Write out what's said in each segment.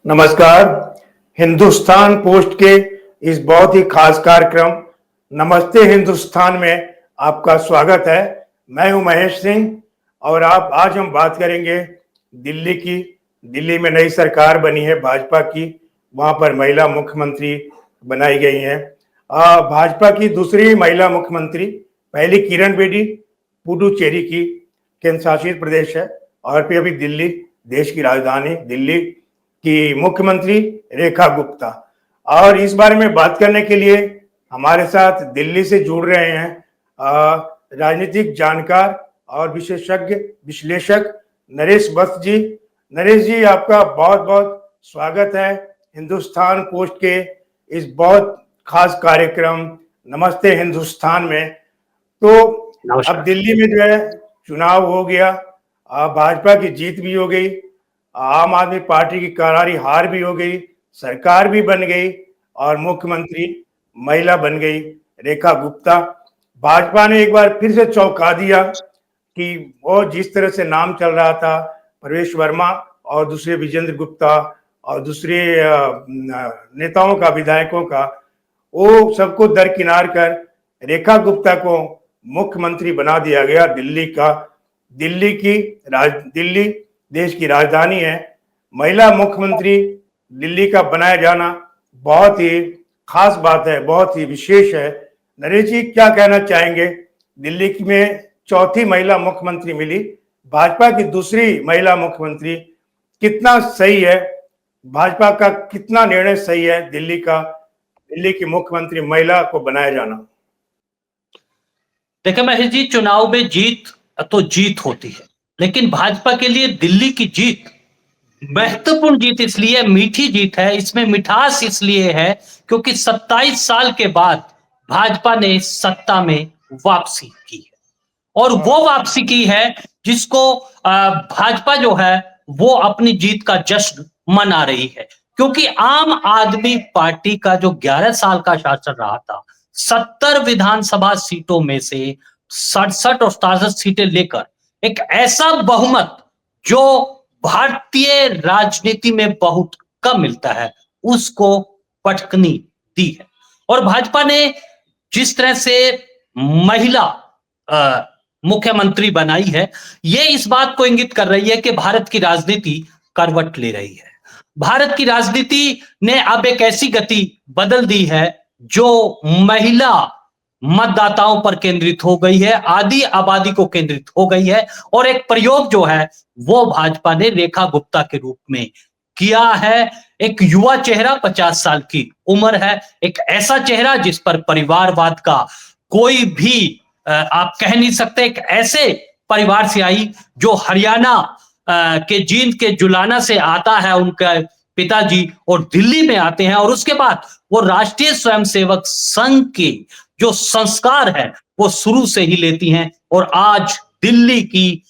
नमस्कार। हिंदुस्तान पोस्ट के इस बहुत ही खास कार्यक्रम नमस्ते हिंदुस्तान में आपका स्वागत है। मैं हूं महेश सिंह और आज हम बात करेंगे दिल्ली की। दिल्ली में नई सरकार बनी है भाजपा की, वहां पर महिला मुख्यमंत्री बनाई गई हैं। भाजपा की दूसरी महिला मुख्यमंत्री, पहली किरण बेदी पुडुचेरी की केंद्र शासित प्रदेश है, और फिर अभी दिल्ली, देश की राजधानी दिल्ली की मुख्यमंत्री रेखा गुप्ता। और इस बारे में बात करने के लिए हमारे साथ दिल्ली से जुड़ रहे हैं राजनीतिक जानकार और विशेषज्ञ विश्लेषक नरेश वत्स जी। नरेश जी, आपका बहुत बहुत स्वागत है हिंदुस्तान पोस्ट के इस बहुत खास कार्यक्रम नमस्ते हिंदुस्तान में। तो अब दिल्ली में जो है चुनाव हो गया, भाजपा की जीत भी हो गई, आम आदमी पार्टी की करारी हार भी हो गई, सरकार भी बन गई और मुख्यमंत्री महिला बन गई रेखा गुप्ता। भाजपा ने एक बार फिर से चौंका दिया कि वो जिस तरह से नाम चल रहा था प्रवेश वर्मा और दूसरे विजेंद्र गुप्ता और दूसरे नेताओं का, विधायकों का, वो सबको दरकिनार कर रेखा गुप्ता को मुख्यमंत्री बना दिया गया दिल्ली का। दिल्ली देश की राजधानी है, महिला मुख्यमंत्री दिल्ली का बनाया जाना बहुत ही खास बात है, बहुत ही विशेष है। नरेश जी, क्या कहना चाहेंगे? दिल्ली में चौथी महिला मुख्यमंत्री मिली, भाजपा की दूसरी महिला मुख्यमंत्री, कितना सही है? भाजपा का कितना निर्णय सही है दिल्ली की मुख्यमंत्री महिला को बनाया जाना? देखिए महेश जी, चुनाव में जीत तो जीत होती है, लेकिन भाजपा के लिए दिल्ली की जीत महत्वपूर्ण जीत इसलिए, मीठी जीत है। इसमें मिठास इसलिए है क्योंकि 27 साल के बाद भाजपा ने सत्ता में वापसी की है, और वो वापसी की है जिसको भाजपा जो है वो अपनी जीत का जश्न मना रही है। क्योंकि आम आदमी पार्टी का जो 11 साल का शासन रहा था, 70 विधानसभा सीटों में से 67 और 67 सीटें लेकर एक ऐसा बहुमत जो भारतीय राजनीति में बहुत कम मिलता है, उसको पटकनी दी है। और भाजपा ने जिस तरह से महिला मुख्यमंत्री बनाई है, ये इस बात को इंगित कर रही है कि भारत की राजनीति करवट ले रही है। भारत की राजनीति ने अब एक ऐसी गति बदल दी है जो महिला मतदाताओं पर केंद्रित हो गई है, आधी आबादी को केंद्रित हो गई है। और एक प्रयोग जो है वो भाजपा ने रेखा गुप्ता के रूप में किया है। एक युवा चेहरा, 50 साल की उम्र है, एक ऐसा चेहरा जिस पर परिवारवाद का कोई भी आप कह नहीं सकते। एक ऐसे परिवार से आई जो हरियाणा के जींद के जुलाना से आता है, उनका पिताजी, और दिल्ली में आते हैं, और उसके बाद वो राष्ट्रीय स्वयंसेवक संघ के जो संस्कार है वो शुरू से ही लेती हैं, और आज दिल्ली की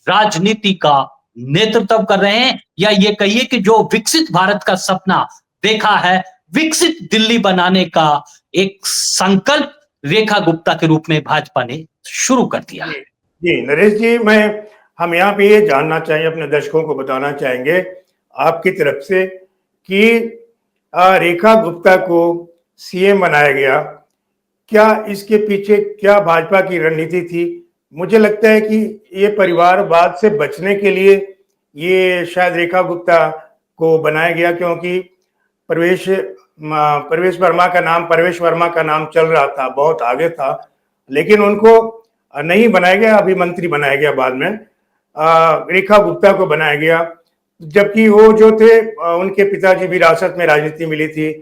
राजनीति का नेतृत्व कर रहे हैं। या ये कहिए कि जो विकसित भारत का सपना देखा है, विकसित दिल्ली बनाने का एक संकल्प रेखा गुप्ता के रूप में भाजपा ने शुरू कर दिया है। जी नरेश जी, हम यहाँ पे ये जानना चाहिए, अपने दर्शकों को बताना चाहेंगे आपकी तरफ से कि रेखा गुप्ता को सीएम बनाया गया, क्या इसके पीछे क्या भाजपा की रणनीति थी? मुझे लगता है कि ये परिवारवाद से बचने के लिए ये शायद रेखा गुप्ता को बनाया गया, क्योंकि प्रवेश वर्मा का नाम चल रहा था, बहुत आगे था, लेकिन उनको नहीं बनाया गया, अभी मंत्री बनाया गया बाद में, रेखा गुप्ता को बनाया गया। जबकि वो जो थे, उनके पिताजी विरासत में राजनीति मिली थी,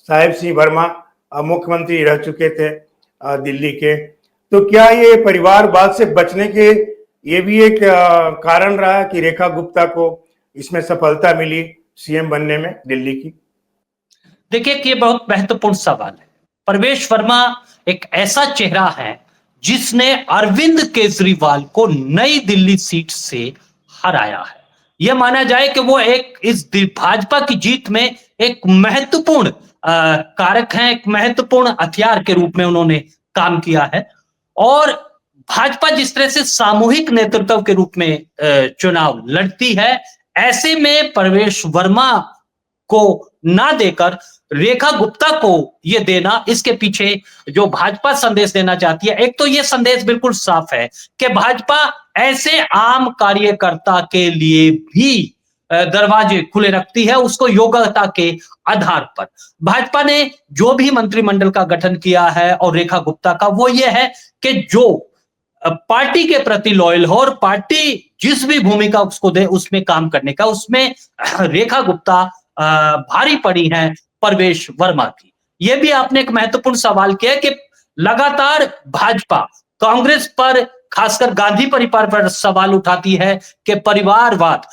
साहिब सिंह वर्मा मुख्यमंत्री रह चुके थे दिल्ली के। तो क्या ये परिवारवाद से बचने के ये भी एक कारण रहा कि रेखा गुप्ता को इसमें सफलता मिली सीएम बनने में दिल्ली की? देखिए कि ये बहुत महत्वपूर्ण सवाल है। प्रवेश वर्मा एक ऐसा चेहरा है जिसने अरविंद केजरीवाल को नई दिल्ली सीट से हराया है। यह माना जाए कि वो इस भाजपा की जीत में एक महत्वपूर्ण कारक है, एक महत्वपूर्ण हथियार के रूप में उन्होंने काम किया है। और भाजपा जिस तरह से सामूहिक नेतृत्व के रूप में चुनाव लड़ती है, ऐसे में प्रवेश वर्मा को ना देकर रेखा गुप्ता को ये देना, इसके पीछे जो भाजपा संदेश देना चाहती है, एक तो ये संदेश बिल्कुल साफ है कि भाजपा ऐसे आम कार्यकर्ता के लिए भी दरवाजे खुले रखती है, उसको योग्यता के आधार पर। भाजपा ने जो भी मंत्रिमंडल का गठन किया है और रेखा गुप्ता का, वो ये है कि जो पार्टी के प्रति लॉयल हो और पार्टी जिस भी भूमिका उसको दे उसमें काम करने का, उसमें रेखा गुप्ता भारी पड़ी है प्रवेश वर्मा की। यह भी आपने एक महत्वपूर्ण सवाल किया कि लगातार भाजपा कांग्रेस पर, खासकर गांधी परिवार पर सवाल उठाती है कि परिवारवाद,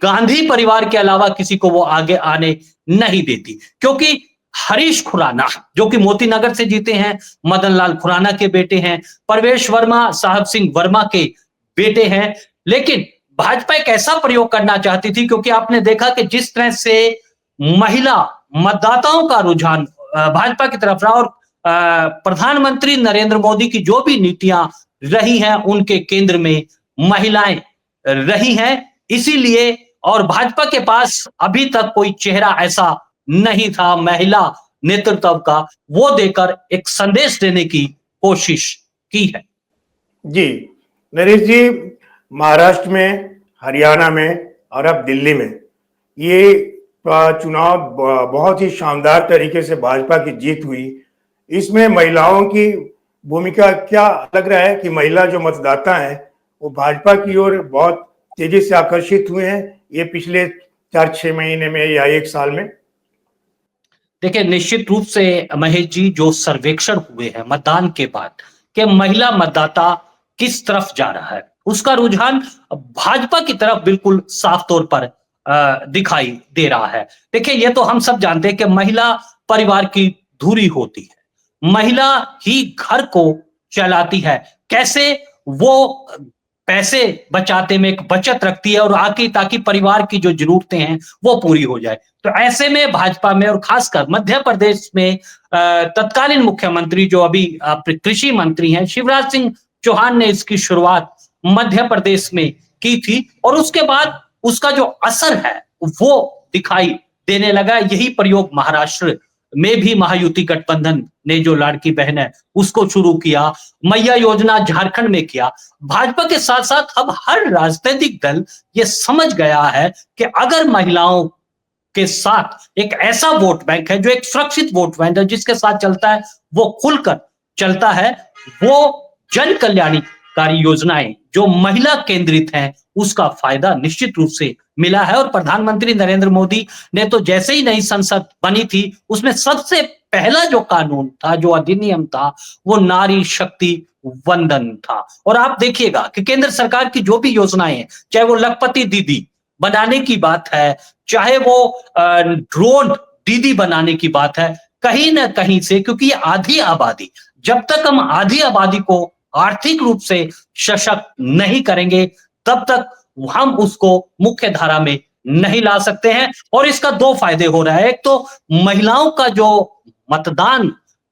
गांधी परिवार के अलावा किसी को वो आगे आने नहीं देती, क्योंकि हरीश खुराना जो कि मोतीनगर से जीते हैं, मदन लाल खुराना के बेटे हैं, प्रवेश वर्मा साहब सिंह वर्मा के बेटे हैं, लेकिन भाजपा एक ऐसा प्रयोग करना चाहती थी, क्योंकि आपने देखा कि जिस तरह से महिला मतदाताओं का रुझान भाजपा की तरफ रहा और प्रधानमंत्री नरेंद्र मोदी की जो भी नीतियां रही हैं उनके केंद्र में महिलाएं रही हैं, इसीलिए और भाजपा के पास अभी तक कोई चेहरा ऐसा नहीं था महिला नेतृत्व का, वो देकर एक संदेश देने की कोशिश की है। जी नरेश जी, महाराष्ट्र में, हरियाणा में और अब दिल्ली में ये चुनाव बहुत ही शानदार तरीके से भाजपा की जीत हुई। इसमें महिलाओं की भूमिका क्या लग रहा है कि महिला जो मतदाता हैं वो भाजपा की ओर बहुत तेजी से आकर्षित हुए हैं ये पिछले 4-6 महीने में या 1 साल में? देखिए, निश्चित रूप से महेश जी, जो सर्वेक्षण हुए हैं मतदान के बाद कि महिला मतदाता किस तरफ जा रहा है, उसका रुझान भाजपा की तरफ बिल्कुल साफ तौर पर दिखाई दे रहा है। देखिए, ये तो हम सब जानते हैं कि महिला परिवार की धुरी होती है, महिला ही घर को चलाती है, कैसे वो पैसे बचाते में एक बचत रखती है और आगे ताकि परिवार की जो जरूरतें हैं वो पूरी हो जाए। तो ऐसे में भाजपा में और खासकर मध्य प्रदेश में तत्कालीन मुख्यमंत्री जो अभी कृषि मंत्री हैं शिवराज सिंह चौहान ने इसकी शुरुआत मध्य प्रदेश में की थी और उसके बाद उसका जो असर है वो दिखाई देने लगा। यही प्रयोग महाराष्ट्र में भी महायुति गठबंधन ने जो लाड़की बहन है उसको शुरू किया, मैया योजना झारखंड में किया। भाजपा के साथ साथ अब हर राजनीतिक दल ये समझ गया है कि अगर महिलाओं के साथ एक ऐसा वोट बैंक है जो एक सुरक्षित वोट बैंक है जिसके साथ चलता है, वो खुलकर चलता है, वो जन कल्याणकारी योजनाएं जो महिला केंद्रित हैं उसका फायदा निश्चित रूप से मिला है। और प्रधानमंत्री नरेंद्र मोदी ने तो जैसे ही नई संसद बनी थी उसमें सबसे पहला जो कानून था, जो अधिनियम था, वो नारी शक्ति वंदन था। और आप देखिएगा कि केंद्र सरकार की जो भी योजनाएं हैं, चाहे वो लखपति दीदी बनाने की बात है, चाहे वो ड्रोन दीदी बनाने की बात है, कहीं ना कहीं से, क्योंकि ये आधी आबादी, जब तक हम आधी आबादी को आर्थिक रूप से सशक्त नहीं करेंगे तब तक हम उसको मुख्य धारा में नहीं ला सकते हैं। और इसका 2 फायदे हो रहा है, एक तो महिलाओं का जो मतदान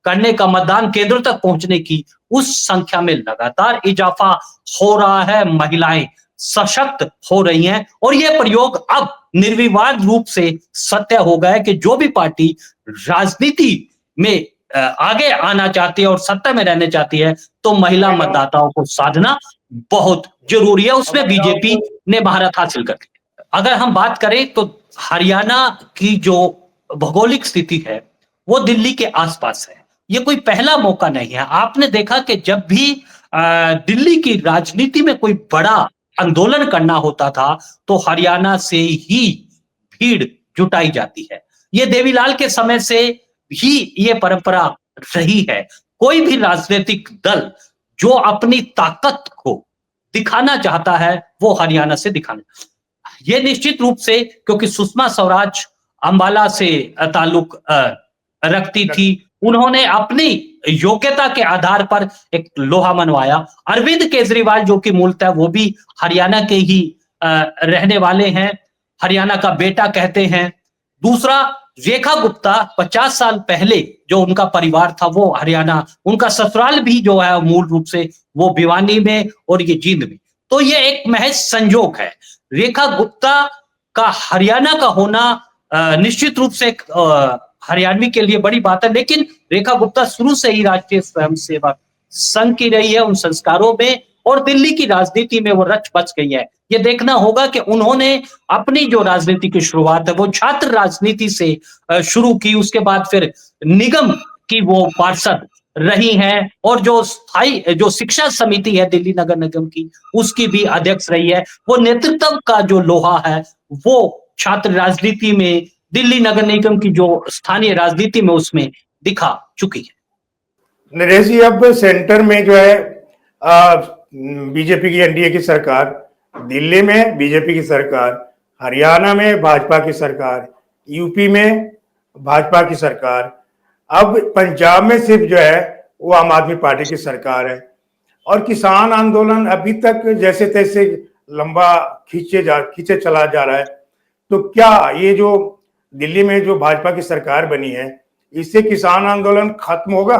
करने का, मतदान केंद्र तक पहुंचने की उस संख्या में लगातार इजाफा हो रहा है, महिलाएं सशक्त हो रही हैं और यह प्रयोग अब निर्विवाद रूप से सत्य हो गया है कि जो भी पार्टी राजनीति में आगे आना चाहती है और सत्ता में रहने चाहती है तो महिला मतदाताओं को साधना बहुत जरूरी है। उसमें बीजेपी ने महारत हासिल कर ली। अगर हम बात करें तो हरियाणा की जो भौगोलिक स्थिति है वो दिल्ली के आसपास है, ये कोई पहला मौका नहीं है। आपने देखा कि जब भी दिल्ली की राजनीति में कोई बड़ा आंदोलन करना होता था तो हरियाणा से ही भीड़ जुटाई जाती है। ये देवीलाल के समय से ही ये परंपरा रही है। कोई भी राजनीतिक दल जो अपनी ताकत को दिखाना चाहता है वो हरियाणा से दिखाना, ये निश्चित रूप से, क्योंकि सुषमा स्वराज अंबाला से ताल्लुक रखती थी, उन्होंने अपनी योग्यता के आधार पर एक लोहा मनवाया। अरविंद केजरीवाल जो कि मूलतः वो भी हरियाणा के ही रहने वाले हैं, हरियाणा का बेटा कहते हैं। दूसरा, रेखा गुप्ता 50 साल पहले जो उनका परिवार था वो हरियाणा, उनका ससुराल भी जो है मूल रूप से वो भिवानी में और ये जींद में। तो ये एक महज संजोग है। रेखा गुप्ता का हरियाणा का होना निश्चित रूप से एक हरियाणवी के लिए बड़ी बात है। लेकिन रेखा गुप्ता शुरू से ही राष्ट्रीय स्वयंसेवक संघ की रही है, उन संस्कारों में और दिल्ली की राजनीति में वो रच बच गई है। ये देखना होगा कि उन्होंने अपनी जो राजनीति की शुरुआत है वो छात्र राजनीति से शुरू की, उसके बाद फिर निगम की वो पार्षद रही हैं और जो स्थायी जो शिक्षा समिति है दिल्ली नगर निगम की, उसकी भी अध्यक्ष रही है। वो नेतृत्व का जो लोहा है वो छात्र राजनीति में, दिल्ली नगर निगम की जो स्थानीय राजनीति में उसमें दिखा चुकी है। नरेश जी, अब सेंटर में जो है बीजेपी की एनडीए की सरकार, दिल्ली में बीजेपी की सरकार, हरियाणा में भाजपा की सरकार, यूपी में भाजपा की सरकार, अब पंजाब में सिर्फ जो है वो आम आदमी पार्टी की सरकार है। और किसान आंदोलन अभी तक जैसे तैसे लंबा खींचे चला जा रहा है। तो क्या ये जो दिल्ली में जो भाजपा की सरकार बनी है, इससे किसान आंदोलन खत्म होगा?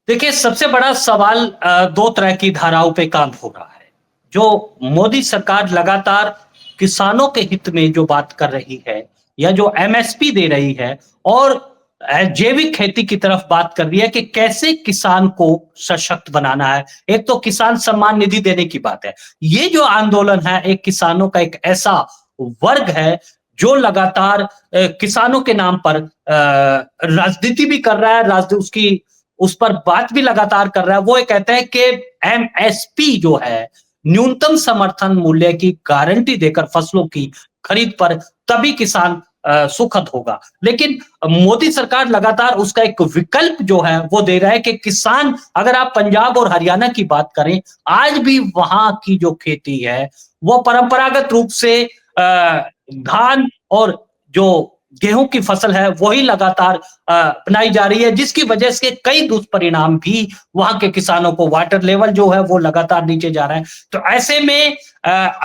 देखिए, सबसे बड़ा सवाल दो तरह की धाराओं पे काम हो रहा है। जो मोदी सरकार लगातार किसानों के हित में जो बात कर रही है या जो एमएसपी दे रही है और जैविक खेती की तरफ बात कर रही है कि कैसे किसान को सशक्त बनाना है। एक तो किसान सम्मान निधि देने की बात है। ये जो आंदोलन है एक किसानों का एक ऐसा वर्ग है जो लगातार किसानों के नाम पर राजनीति भी कर रहा है, उसकी उस पर बात भी लगातार कर रहा है। वो ये कहता है कि एमएसपी जो है, न्यूनतम समर्थन मूल्य की गारंटी देकर फसलों की खरीद पर तभी किसान सुखद होगा। लेकिन मोदी सरकार लगातार उसका एक विकल्प जो है वो दे रहा है कि किसान, अगर आप पंजाब और हरियाणा की बात करें, आज भी वहां की जो खेती है वो परंपरागत रूप से धान और जो गेहूं की फसल है वही लगातार अपनाई जा रही है, जिसकी वजह से कई दुष्परिणाम भी वहां के किसानों को, वाटर लेवल जो है वो लगातार नीचे जा रहा है। तो ऐसे में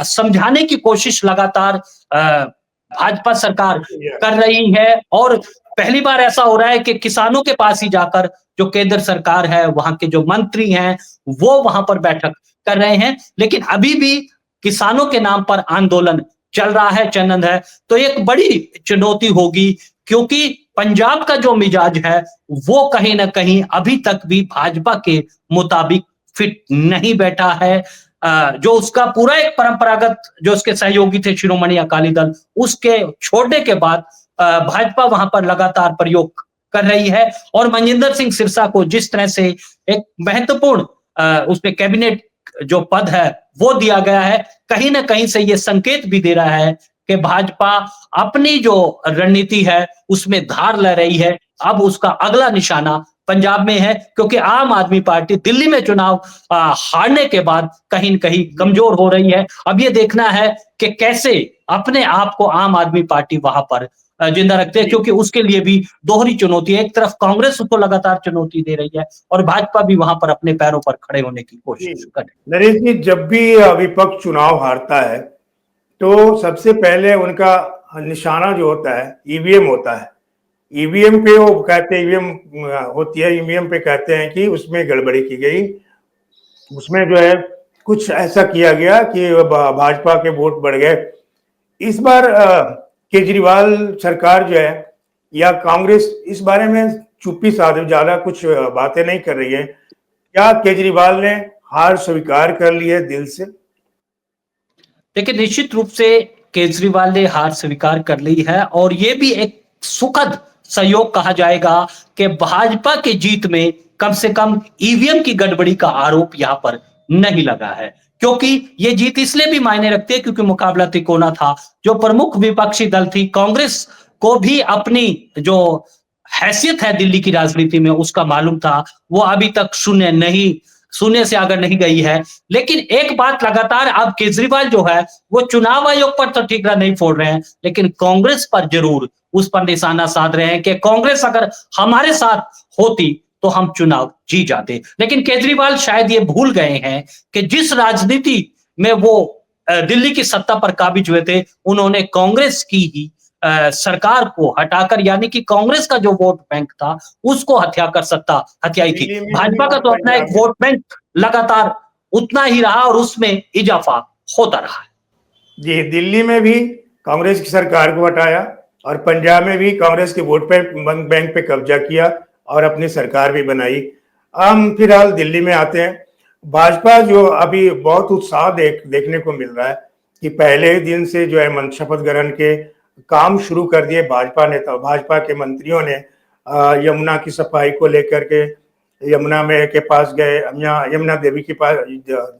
समझाने की कोशिश लगातार भाजपा सरकार कर रही है और पहली बार ऐसा हो रहा है कि किसानों के पास ही जाकर जो केंद्र सरकार है, वहां के जो मंत्री हैं, वो वहां पर बैठक कर रहे हैं। लेकिन अभी भी किसानों के नाम पर आंदोलन चल रहा है, चनंद है। तो एक बड़ी चुनौती होगी, क्योंकि पंजाब का जो मिजाज है वो कहीं ना कहीं अभी तक भी भाजपा के मुताबिक फिट नहीं बैठा है। जो उसका पूरा एक परंपरागत, जो उसके सहयोगी थे शिरोमणि अकाली दल, उसके छोड़ने के बाद भाजपा वहां पर लगातार प्रयोग कर रही है और मनजिंदर सिंह सिरसा को जिस तरह से एक महत्वपूर्ण उसमें कैबिनेट जो पद है वो दिया गया है, कहीं ना कहीं से ये संकेत भी दे रहा है कि भाजपा अपनी जो रणनीति है उसमें धार ले रही है। अब उसका अगला निशाना पंजाब में है, क्योंकि आम आदमी पार्टी दिल्ली में चुनाव हारने के बाद कहीं न कहीं कमजोर हो रही है। अब ये देखना है कि कैसे अपने आप को आम आदमी पार्टी वहां पर जिंदा रखते हैं, क्योंकि उसके लिए भी दोहरी चुनौती है। एक तरफ कांग्रेस उसको लगातार चुनौती दे रही है और भाजपा भी वहां पर अपने पैरों पर खड़े होने की कोशिश कर रही है। नरेश जी, जब भी विपक्ष चुनाव हारता है तो सबसे पहले उनका निशाना जो होता है ईवीएम होता है। ईवीएम पे वो कहते हैं, ईवीएम होती है, ईवीएम पे कहते हैं कि उसमें गड़बड़ी की गई, उसमें जो है कुछ ऐसा किया गया कि भाजपा के वोट बढ़ गए। इस बार केजरीवाल सरकार जो है या कांग्रेस इस बारे में चुप्पी साधे, ज्यादा कुछ बातें नहीं कर रही है। क्या केजरीवाल ने हार स्वीकार कर ली है दिल से? देखिए, निश्चित रूप से केजरीवाल ने हार स्वीकार कर ली है और ये भी एक सुखद सहयोग कहा जाएगा कि भाजपा की जीत में कम से कम ईवीएम की गड़बड़ी का आरोप यहां पर नहीं लगा है। क्योंकि ये जीत इसलिए भी मायने रखती है क्योंकि मुकाबला तिकोना था। जो प्रमुख विपक्षी दल थी, कांग्रेस को भी अपनी जो हैसियत है दिल्ली की राजनीति में उसका मालूम था, वो अभी तक शून्य से आगे नहीं गई है। लेकिन एक बात लगातार अब केजरीवाल जो है वो चुनाव आयोग पर तो ठीकरा नहीं फोड़ रहे हैं, लेकिन कांग्रेस पर जरूर उस पर निशाना साध रहे हैं कि कांग्रेस अगर हमारे साथ होती तो हम चुनाव जी जाते। लेकिन केजरीवाल शायद ये भूल गए हैं कि जिस राजनीति में वो दिल्ली की सत्ता पर काबिज हुए थे, उन्होंने कांग्रेस की ही सरकार को हटाकर, यानी कि कांग्रेस का जो वोट बैंक था उसको हथियाकर सत्ता हथियाई थी। भाजपा का तो अपना एक वोट बैंक लगातार उतना ही रहा और उसमें इजाफा होता रहा है। जी, दिल्ली में भी कांग्रेस की सरकार को हटाया और पंजाब में भी कांग्रेस के वोट पे बैंक पे कब्जा किया और अपनी सरकार भी बनाई। हम फिलहाल दिल्ली में आते हैं। भाजपा जो अभी बहुत उत्साह देखने को मिल रहा है कि पहले दिन से जो है शपथ ग्रहण के काम शुरू कर दिए भाजपा के मंत्रियों ने। यमुना की सफाई को लेकर के यमुना में के पास गए, यमुना देवी के पास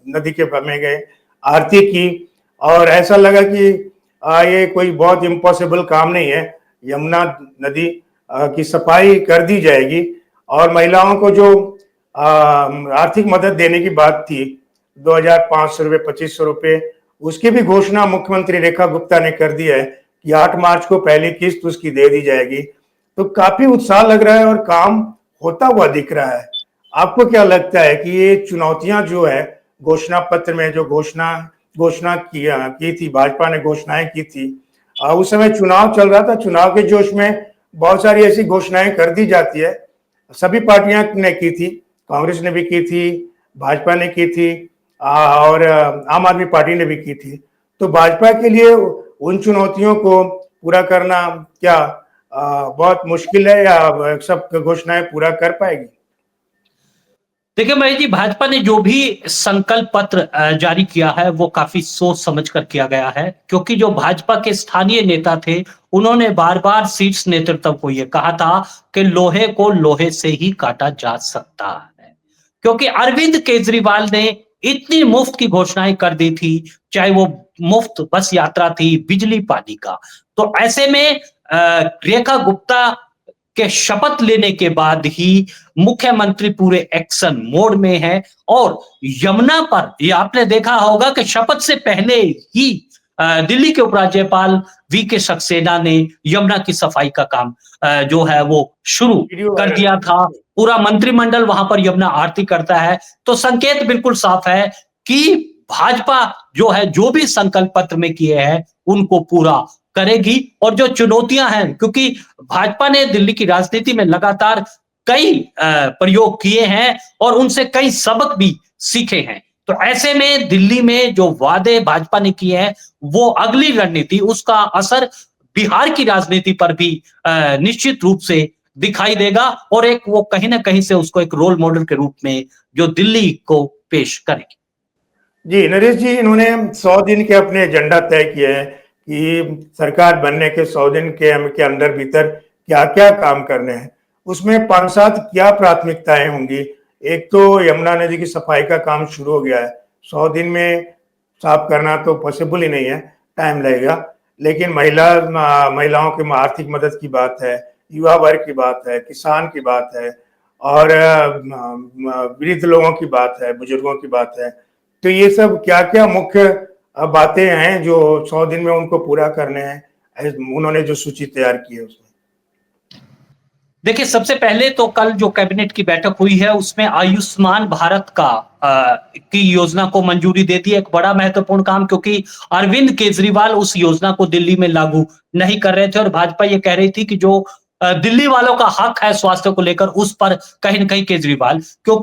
नदी के में गए, आरती की और ऐसा लगा कि ये कोई बहुत इम्पॉसिबल काम नहीं है, यमुना नदी की सफाई कर दी जाएगी। और महिलाओं को जो आर्थिक मदद देने की बात थी 2,500 रुपये 2,500 रुपये, उसकी भी घोषणा मुख्यमंत्री रेखा गुप्ता ने कर दी है कि 8 मार्च को पहली किस्त उसकी दे दी जाएगी। तो काफी उत्साह लग रहा है और काम होता हुआ दिख रहा है। आपको क्या लगता है कि ये चुनौतियां जो है घोषणा पत्र में जो घोषणा की थी, भाजपा ने घोषणाएं की थी, उस समय चुनाव चल रहा था, चुनाव के जोश में बहुत सारी ऐसी घोषणाएं कर दी जाती है। सभी पार्टियां ने की थी, कांग्रेस ने भी की थी, भाजपा ने की थी और आम आदमी पार्टी ने भी की थी। तो भाजपा के लिए उन चुनौतियों को पूरा करना क्या बहुत मुश्किल है या सब घोषणाएं पूरा कर पाएगी? देखिए महेश जी, भाजपा ने जो भी संकल्प पत्र जारी किया है वो काफी सोच समझ कर किया गया है, क्योंकि जो भाजपा के स्थानीय नेता थे उन्होंने बार बार शीर्ष नेतृत्व को ये कहा था कि लोहे को लोहे से ही काटा जा सकता है, क्योंकि अरविंद केजरीवाल ने इतनी मुफ्त की घोषणाएं कर दी थी, चाहे वो मुफ्त बस यात्रा थी, बिजली पानी का। तो ऐसे में रेखा गुप्ता के शपथ लेने के बाद ही मुख्यमंत्री पूरे एक्शन मोड में है और यमुना पर ये आपने देखा होगा कि शपथ से पहले ही दिल्ली के उपराज्यपाल वी.के. सक्सेना ने यमुना की सफाई का काम जो है वो शुरू कर दिया था। पूरा मंत्रिमंडल वहां पर यमुना आरती करता है। तो संकेत बिल्कुल साफ है कि भाजपा जो है जो भी संकल्प पत्र में किए हैं उनको पूरा करेगी। और जो चुनौतियां हैं, क्योंकि भाजपा ने दिल्ली की राजनीति में लगातार कई प्रयोग किए हैं और उनसे कई सबक भी सीखे हैं। तो ऐसे में दिल्ली में जो वादे भाजपा ने किए हैं वो अगली रणनीति, उसका असर बिहार की राजनीति पर भी निश्चित रूप से दिखाई देगा और एक वो कहीं ना कहीं से उसको एक रोल मॉडल के रूप में जो दिल्ली को पेश करेगी। जी नरेश जी, इन्होंने 100 दिन के अपने एजेंडा तय किए हैं कि सरकार बनने के 100 दिन के अंदर भीतर क्या क्या काम करने हैं। उसमें 5-7 क्या प्राथमिकताएं होंगी। एक तो यमुना नदी की सफाई का काम शुरू हो गया है, 100 दिन में साफ करना तो पॉसिबल ही नहीं है, टाइम लगेगा। लेकिन महिलाओं की आर्थिक मदद की बात है, युवा वर्ग की बात है, किसान की बात है और वृद्ध लोगों की बात है, बुजुर्गों की बात है। तो ये सब क्या क्या मुख्य बातें हैं जो 100 दिन में उनको पूरा करने हैं, उन्होंने जो सूची तैयार की है उसमें? देखिए, सबसे पहले तो कल जो कैबिनेट की बैठक हुई है उसमें आयुष्मान भारत की योजना को मंजूरी दे दी। एक बड़ा महत्वपूर्ण काम, क्योंकि अरविंद केजरीवाल उस योजना को दिल्ली में लागू नहीं कर रहे थे और भाजपा ये कह रही थी कि जो दिल्ली वालों का हक है स्वास्थ्य को लेकर उस पर कहीं ना कहीं केजरीवाल क्यों।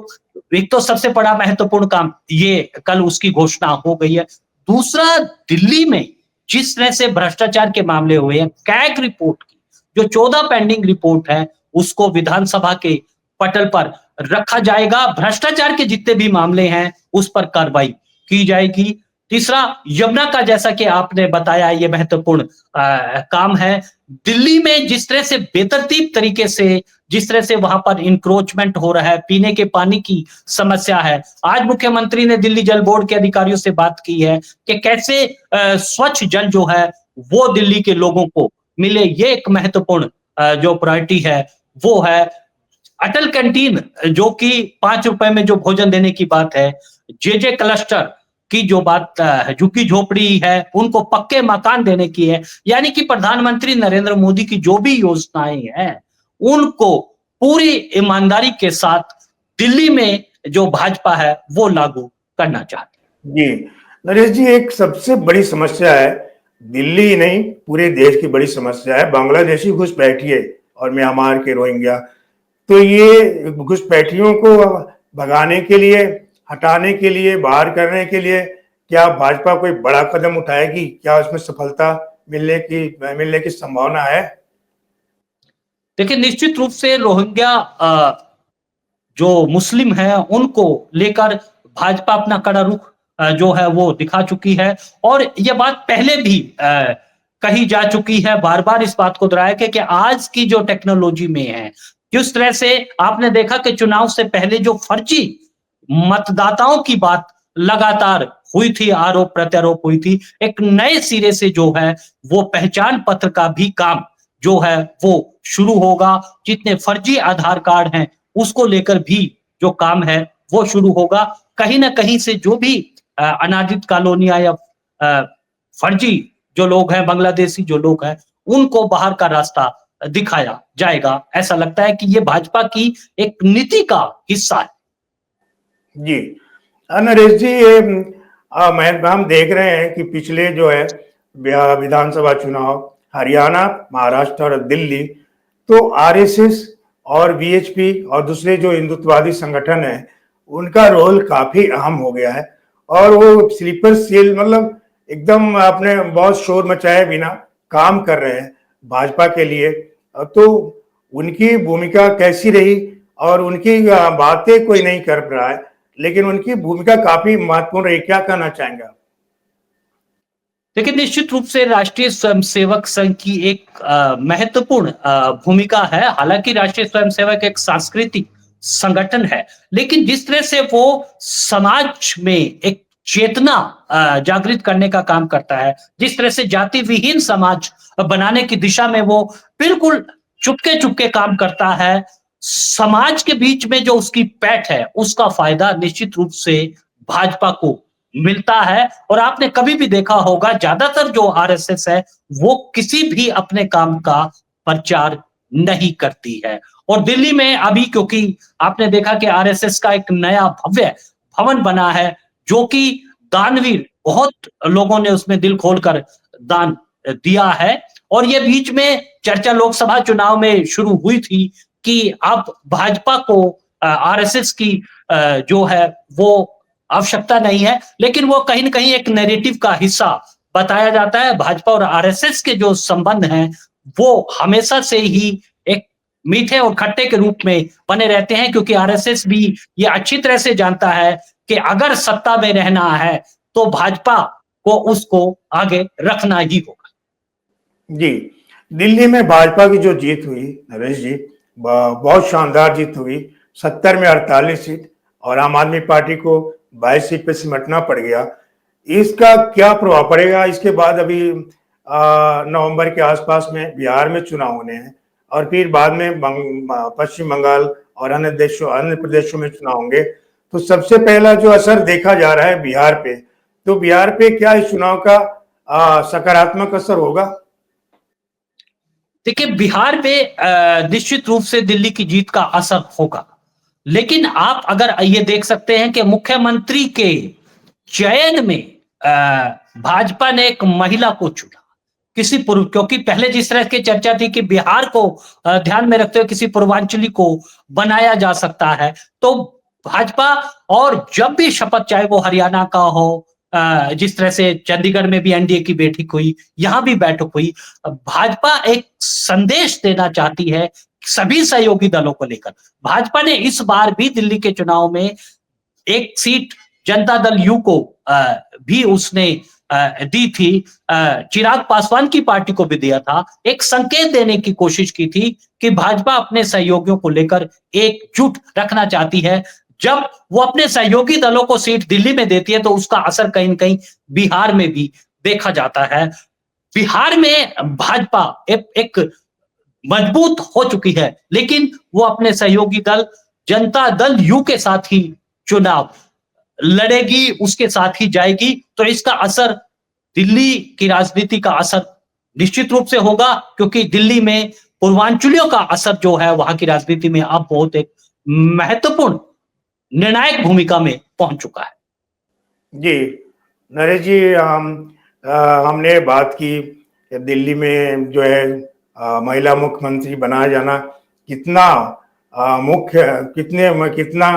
एक तो सबसे बड़ा महत्वपूर्ण काम ये कल उसकी घोषणा हो गई है। दूसरा, दिल्ली में जिस तरह से भ्रष्टाचार के मामले हुए हैं, कैग रिपोर्ट की जो 14 पेंडिंग रिपोर्ट है उसको विधानसभा के पटल पर रखा जाएगा। भ्रष्टाचार के जितने भी मामले हैं उस पर कार्रवाई की जाएगी। तीसरा, यमुना का जैसा कि आपने बताया ये महत्वपूर्ण काम है। दिल्ली में जिस तरह से बेतरतीब तरीके से जिस तरह से वहां पर इंक्रोचमेंट हो रहा है, पीने के पानी की समस्या है, आज मुख्यमंत्री ने दिल्ली जल बोर्ड के अधिकारियों से बात की है कि कैसे स्वच्छ जल जो है वो दिल्ली के लोगों को मिले। ये एक महत्वपूर्ण जो प्रायोरिटी है वो है। अटल कैंटीन जो कि 5 रुपए में जो भोजन देने की बात है, जे क्लस्टर की जो बात झुग्गी झोपड़ी है उनको पक्के मकान देने की है। यानी कि प्रधानमंत्री नरेंद्र मोदी की जो भी योजनाएं हैं उनको पूरी ईमानदारी के साथ दिल्ली में जो भाजपा है वो लागू करना चाहती है। जी नरेश जी, एक सबसे बड़ी समस्या है, दिल्ली नहीं पूरे देश की बड़ी समस्या है, बांग्लादेशी घुसपैठिए और म्यांमार के रोहिंग्या। तो ये घुसपैठियों को भगाने के लिए, हटाने के लिए, बाहर करने के लिए क्या भाजपा कोई बड़ा कदम उठाएगी? क्या उसमें सफलता मिलने की संभावना है? देखिए, निश्चित रूप से रोहिंग्या जो मुस्लिम हैं उनको लेकर भाजपा अपना कड़ा रुख जो है वो दिखा चुकी है, और ये बात पहले भी कही जा चुकी है, बार-बार इस बात को दोहराया कि आज की जो टेक्नोलॉजी में है, जिस तरह से आपने देखा कि चुनाव से पहले जो फर्जी मतदाताओं की बात लगातार हुई थी, आरोप-प्रत्यारोप हुई थी, एक नए सिरे से जो है वो पहचान पत्र का भी काम जो है वो शुरू होगा। जितने फर्जी आधार कार्ड हैं उसको लेकर भी जो काम है वो शुरू होगा। कहीं न कहीं से जो भी अनाधित कॉलोनियाँ या फर्जी जो लोग हैं, बांग्लादेशी जो लोग हैं, उनको बाहर का रास्ता दिखाया जाएगा। ऐसा लगता है कि ये भाजपा की एक नीति का हिस्सा है। जी। नरेश जी, ये हम देख रहे हैं कि पिछले जो है विधानसभा चुनाव हरियाणा, महाराष्ट्र और दिल्ली, तो आरएसएस और वीएचपी और दूसरे जो हिंदुत्ववादी संगठन है उनका रोल काफी अहम हो गया है, और वो स्लीपर सेल मतलब एकदम आपने बहुत शोर मचाए बिना काम कर रहे हैं भाजपा के लिए। तो उनकी भूमिका कैसी रही? और उनकी बातें कोई नहीं कर रहा है, लेकिन उनकी भूमिका काफी महत्वपूर्ण रही, क्या कहना चाहेंगे आप? देखिए, निश्चित रूप से राष्ट्रीय स्वयंसेवक संघ की एक महत्वपूर्ण भूमिका है। हालांकि राष्ट्रीय स्वयंसेवक एक सांस्कृतिक संगठन है, लेकिन जिस तरह से वो समाज में एक चेतना जागृत करने का काम करता है, जिस तरह से जाति विहीन समाज बनाने की दिशा में वो बिल्कुल चुपके चुपके काम करता है, समाज के बीच में जो उसकी पैठ है उसका फायदा निश्चित रूप से भाजपा को मिलता है। और आपने कभी भी देखा होगा, ज्यादातर जो आरएसएस है वो किसी भी अपने काम का प्रचार नहीं करती है। और दिल्ली में अभी, क्योंकि आपने देखा कि आरएसएस का एक नया भव्य भवन बना है, जो कि दानवीर बहुत लोगों ने उसमें दिल खोलकर दान दिया है। और ये बीच में चर्चा लोकसभा चुनाव में शुरू हुई थी कि अब भाजपा को आरएसएस की जो है वो आवश्यकता नहीं है, लेकिन वो कहीं न कहीं एक नैरेटिव का हिस्सा बताया जाता है। भाजपा और आरएसएस के जो संबंध हैं, वो हमेशा से ही एक मीठे और खट्टे के रूप में बने रहते हैं, क्योंकि आरएसएस भी ये अच्छी तरह से जानता है कि अगर सत्ता में रहना है, तो भाजपा को उसको आगे रखना ही होगा। जी, दिल्ली में भाजपा की जो जीत हुई नरेश जी, बहुत शानदार जीत हुई, 70 में 48 सीट, और आम आदमी पार्टी को 22 सीट पे सिमटना पड़ गया। इसका क्या प्रभाव पड़ेगा? इसके बाद अभी नवंबर के आसपास में बिहार में चुनाव होने हैं, और फिर बाद में पश्चिम बंगाल और अन्य प्रदेशों में चुनाव होंगे। तो सबसे पहला जो असर देखा जा रहा है बिहार पे, तो बिहार पे क्या इस चुनाव का सकारात्मक असर होगा? देखिए, बिहार में निश्चित रूप से दिल्ली की जीत का असर होगा, लेकिन आप अगर ये देख सकते हैं कि मुख्यमंत्री के चयन में भाजपा ने एक महिला को चुना। किसी पूर्व, क्योंकि पहले जिस तरह की चर्चा थी कि बिहार को ध्यान में रखते हुए किसी पूर्वांचली को बनाया जा सकता है, तो भाजपा, और जब भी शपथ, चाहे वो हरियाणा का हो, जिस तरह से चंडीगढ़ में भी एनडीए की बैठक हुई, यहां भी बैठक हुई, भाजपा एक संदेश देना चाहती है सभी सहयोगी दलों को लेकर। भाजपा ने इस बार भी दिल्ली के चुनाव में एक सीट जनता दल यू को भी उसने दी थी, चिराग पासवान की पार्टी को भी दिया था। एक संकेत देने की कोशिश की थी कि भाजपा अपने सहयोगियों को लेकर एकजुट रखना चाहती है। जब वो अपने सहयोगी दलों को सीट दिल्ली में देती है, तो उसका असर कहीं न कहीं बिहार में भी देखा जाता है। बिहार में भाजपा एक मजबूत हो चुकी है, लेकिन वो अपने सहयोगी दल जनता दल यू के साथ ही चुनाव लड़ेगी, उसके साथ ही जाएगी। तो इसका असर, दिल्ली की राजनीति का असर निश्चित रूप से होगा, क्योंकि दिल्ली में पूर्वांचलियों का असर जो है वहां की राजनीति में अब बहुत एक महत्वपूर्ण निर्णायक भूमिका में पहुंच चुका है। जी, नरेश जी, हमने बात की कि दिल्ली में जो है महिला मुख्यमंत्री बनाया जाना कितना कितना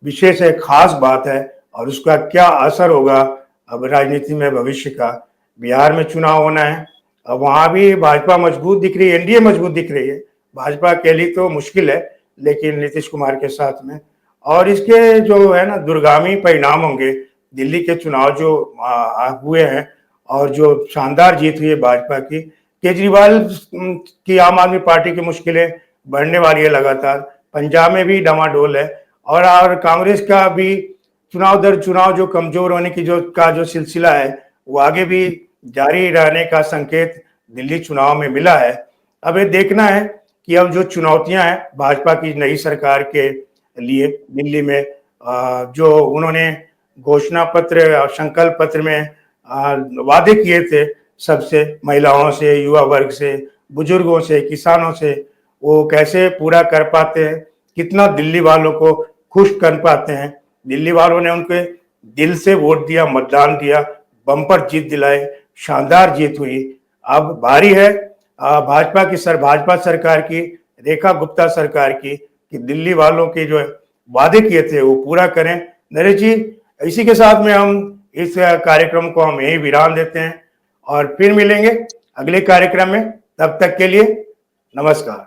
विशेष है, खास बात है, और उसका क्या असर होगा अब राजनीति में भविष्य का। बिहार में चुनाव होना है, वहां भी भाजपा मजबूत दिख रही है, एनडीए मजबूत दिख रही है। भाजपा अकेली तो मुश्किल है, लेकिन नीतीश कुमार के साथ में। और इसके जो है ना दूरगामी परिणाम होंगे, दिल्ली के चुनाव जो हुए हैं और जो शानदार जीत हुई है भाजपा की, केजरीवाल की आम आदमी पार्टी की मुश्किलें बढ़ने वाली है लगातार। पंजाब में भी डामाडोल है, और कांग्रेस का भी चुनाव दर चुनाव जो कमजोर होने की जो सिलसिला है, वो आगे भी जारी रहने का संकेत दिल्ली चुनाव में मिला है। अब ये देखना है कि अब जो चुनौतियां हैं भाजपा की नई सरकार के लिए दिल्ली में, जो उन्होंने घोषणा पत्र और संकल्प पत्र में वादे किए थे सबसे, महिलाओं से, युवा वर्ग से, बुजुर्गों से, किसानों से, वो कैसे पूरा कर पाते हैं, कितना दिल्ली वालों को खुश कर पाते हैं। दिल्ली वालों ने उनके दिल से वोट दिया, मतदान दिया, बम्पर जीत दिलाई, शानदार जीत हुई। अब बारी है भाजपा सरकार की, रेखा गुप्ता सरकार की, कि दिल्ली वालों के जो वादे किए थे वो पूरा करें। नरेश जी, इसी के साथ में हम इस कार्यक्रम को हम यही विराम देते हैं और फिर मिलेंगे अगले कार्यक्रम में। तब तक के लिए नमस्कार।